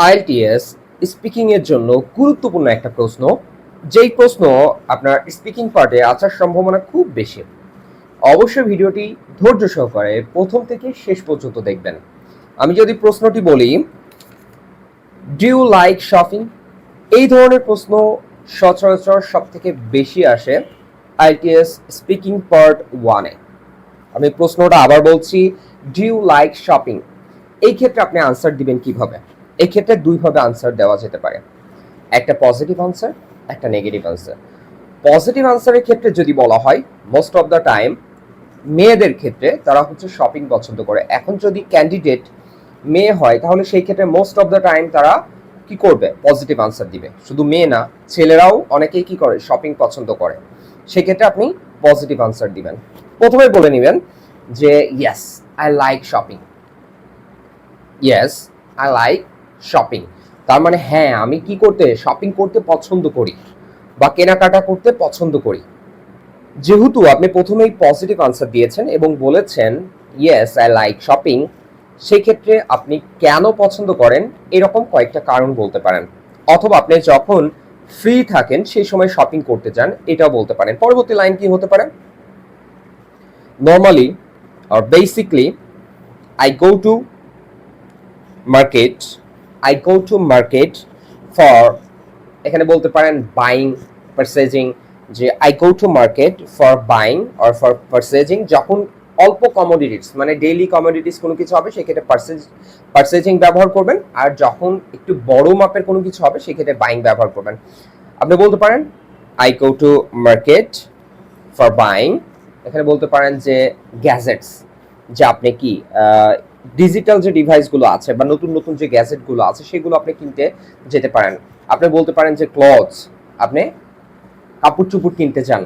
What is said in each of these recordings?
IELTS speaking এর জন্য গুরুত্বপূর্ণ একটা প্রশ্ন, যেই প্রশ্ন আপনার স্পিকিং পার্টে আসার সম্ভাবনা খুব বেশি। অবশ্যই ভিডিওটি ধৈর্য সহকারে প্রথম থেকে শেষ পর্যন্ত দেখবেন। আমি যদি প্রশ্নটি বলি, ডু ইউ লাইক শপিং, এই ধরনের প্রশ্ন সচরাচর সব থেকে বেশি আসে আইএলটিএস স্পিকিং পার্ট 1-এ। আমি প্রশ্নটা আবার বলছি, ডু ইউ লাইক শপিং। এই ক্ষেত্রে আপনি আনসার দিবেন কিভাবে? এই ক্ষেত্রে দুইভাবে আনসার দেওয়া যেতে পারে, একটা পজিটিভ আনসার, একটা নেগেটিভ আনসার। পজিটিভ আনসারের ক্ষেত্রে যদি বলা হয়, মোস্ট অফ দ্য টাইম মেয়েদের ক্ষেত্রে তারা হচ্ছে শপিং পছন্দ করে। এখন যদি ক্যান্ডিডেট মেয়ে হয় তাহলে সেই ক্ষেত্রে মোস্ট অফ দ্য টাইম তারা কি করবে? পজিটিভ আনসার দিবে। শুধু মেয়ে না, ছেলেরাও অনেকেই কি করে? শপিং পছন্দ করে। সেক্ষেত্রে আপনি পজিটিভ আনসার দিবেন। প্রথমে বলে নেবেন যে yes I like shopping, yes I like shopping. তার মানে হ্যাঁ, আমি কি করতে? শপিং করতে পছন্দ করি বা কেনাকাটা করতে পছন্দ করি। যেহেতু আপনি প্রথমেই পজিটিভ আনসার দিয়েছেন এবং বলেছেন ইয়েস আই লাইক শপিং, সেক্ষেত্রে আপনি কেন পছন্দ করেন এরকম কয়েকটা কারণ বলতে পারেন। অথবা আপনি যখন ফ্রি থাকেন সেই সময় শপিং করতে যান, এটাও বলতে পারেন। পরবর্তী লাইন কি হতে পারে? Normally or basically I go to market for, এখানে বলতে পারেন বাইং, পারচেজিং, যে I go to market for buying or for purchasing. যখন অল্প কমোডিটিস মানে ডেইলি কমোডিটিস কোনো কিছু হবে সেক্ষেত্রে পারচেজিং ব্যবহার করবেন, আর যখন একটু বড় মাপের কোনো কিছু হবে সেক্ষেত্রে বাইং ব্যবহার করবেন। আপনি বলতে পারেন I go to market for buying. এখানে বলতে পারেন যে গ্যাজেটস, যে আপনি কি ডিজিটাল যে ডিভাইসগুলো আছে বা নতুন নতুন যে গ্যাজেটগুলো আছে সেগুলো আপনি কিনতে যেতে পারেন। আপনি বলতে পারেন যে ক্লথস, আপনি কাপড় চোপড় কিনতে চান।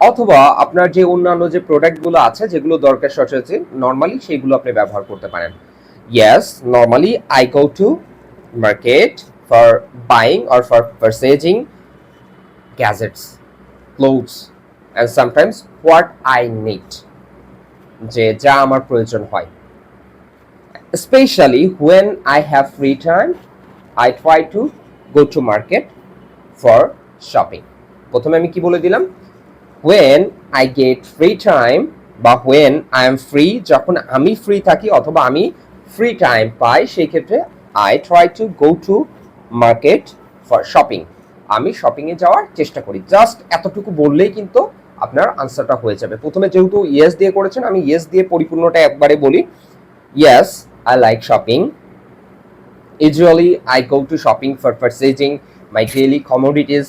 অথবা আপনার যে অন্যান্য যে প্রোডাক্টগুলো আছে যেগুলো দরকার সচরাচর নর্মালি, সেইগুলো আপনি ব্যবহার করতে পারেন। Yes normally I go to market for buying or for purchasing gadgets, clothes and sometimes what I need, যে যা আমার প্রয়োজন হয়। Especially when I have free time, I try to go to market for shopping. প্রথমে আমি কি বলে দিলাম? When I get free time বা when I am free, যখন আমি ফ্রি থাকি অথবা আমি ফ্রি টাইম পাই সেই ক্ষেত্রে I try to go to market for shopping. আমি শপিং এ যাওয়ার চেষ্টা করি। জাস্ট এতটুকু বললেই কিন্তু আপনার আনসারটা হয়ে যাবে। প্রথমে যেহেতু ইয়েস দিয়ে করেছেন, আমি ইয়েস দিয়ে পরিপূর্ণটা একবারে বলি। Yes, I like shopping. Usually, I go to shopping for purchasing my daily commodities,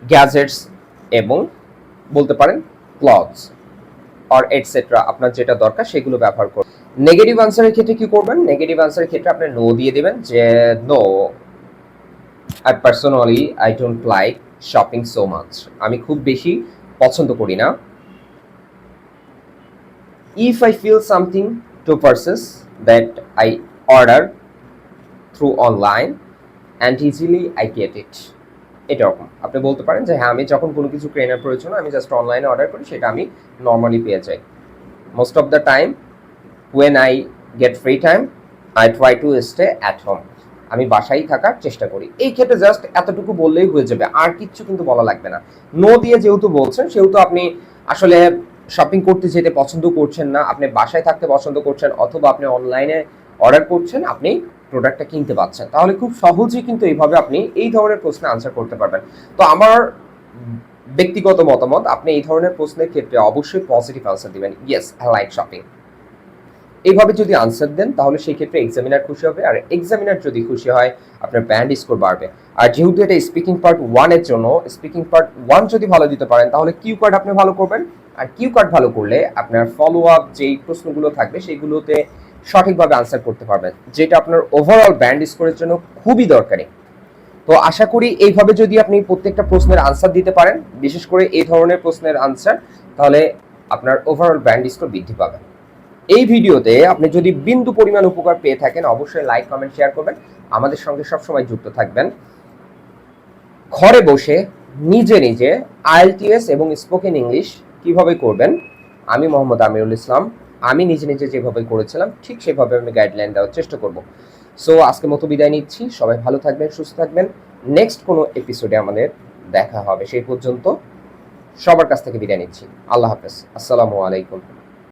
gadgets, এবং বলতে পারেন clothes or etc. আপনার যেটা দরকার সেগুলো ব্যবহার করুন। নেগেটিভ আনসারের ক্ষেত্রে কি করবেন? নেগেটিভ আনসারের ক্ষেত্রে আপনি নো দিয়ে দিবেন, যে no I personally I don't like shopping so much. আমি খুব বেশি পছন্দ করি না। If I feel something to purchase that I order through online and easily I get it. এরকম আপনি বলতে পারেন যে হ্যাঁ, আমি যখন কোনো কিছু কেনার প্রয়োজন আমি জাস্ট অনলাইনে অর্ডার করি, সেটা আমি নর্মালি পেয়ে যাই। Most of the time when I get free time I try to stay at home. আমি বাসায় থাকার চেষ্টা করি। এই ক্ষেত্রে জাস্ট এতটুকু বললেই হয়ে যাবে, আর কিচ্ছু কিন্তু বলা লাগবে না। নো দিয়ে যেহেতু বলছেন সেহেতু আপনি আসলে শপিং করতে যেতে পছন্দ করছেন না, আপনি বাসায় থাকতে পছন্দ করছেন, অথবা আপনি অনলাইনে অর্ডার করছেন, আপনি প্রোডাক্টটা কিনতে পাচ্ছেন। তাহলে খুব সহজেই কিন্তু এইভাবে আপনি এই ধরনের প্রশ্নে আনসার করতে পারবেন। তো আমার ব্যক্তিগত মতামত, আপনি এই ধরনের প্রশ্নের ক্ষেত্রে অবশ্যই পজিটিভ আনসার দিবেন, ইয়েস আই লাইক শপিং। এইভাবে যদি আনসার দেন তাহলে সেই ক্ষেত্রে এক্সামিনার খুশি হবে, আর এক্সামিনার যদি খুশি হয় আপনার ব্যান্ড স্কোর বাড়বে। আর যেহেতু এটা স্পিকিং পার্ট 1-এর জন্য, স্পিকিং পার্ট 1 যদি ভালো দিতে পারেন তাহলে কিউ কার্ড আপনি ভালো করবেন, আর কিউ কার্ড ভালো করলে আপনার ফলো আপ যেই প্রশ্নগুলো থাকবে সেইগুলোতে সঠিকভাবে আনসার করতে পারবেন, যেটা আপনার ওভারঅল ব্যান্ড স্কোরের জন্য খুবই দরকারি। তো আশা করি এইভাবে যদি আপনি প্রত্যেকটা প্রশ্নের আনসার দিতে পারেন, বিশেষ করে এই ধরনের প্রশ্নের আনসার, তাহলে আপনার ওভারঅল ব্যান্ড স্কোর বৃদ্ধি পাবে। এই ভিডিওতে আপনি যদি বিন্দু পরিমাণ উপকার পেয়ে থাকেন অবশ্যই লাইক, কমেন্ট, শেয়ার করবেন। আমাদের সঙ্গে সবসময় যুক্ত থাকবেন। ঘরে বসে নিজে নিজে আইএলটিএস এবং স্পোকেন ইংলিশ কিভাবে করবেন, আমি মোহাম্মদ আমিরুল ইসলাম, আমি নিজে নিজে যেভাবে করেছিলাম ঠিক সেভাবে আমি গাইডলাইন দেওয়ার চেষ্টা করব। সো আজকের মতো বিদায় নিচ্ছি। সবাই ভালো থাকবেন, সুস্থ থাকবেন। নেক্সট কোনো এপিসোডে আমাদের দেখা হবে। সেই পর্যন্ত সবার কাছ থেকে বিদায় নিচ্ছি। আল্লাহ হাফেজ। আসসালামু আলাইকুম।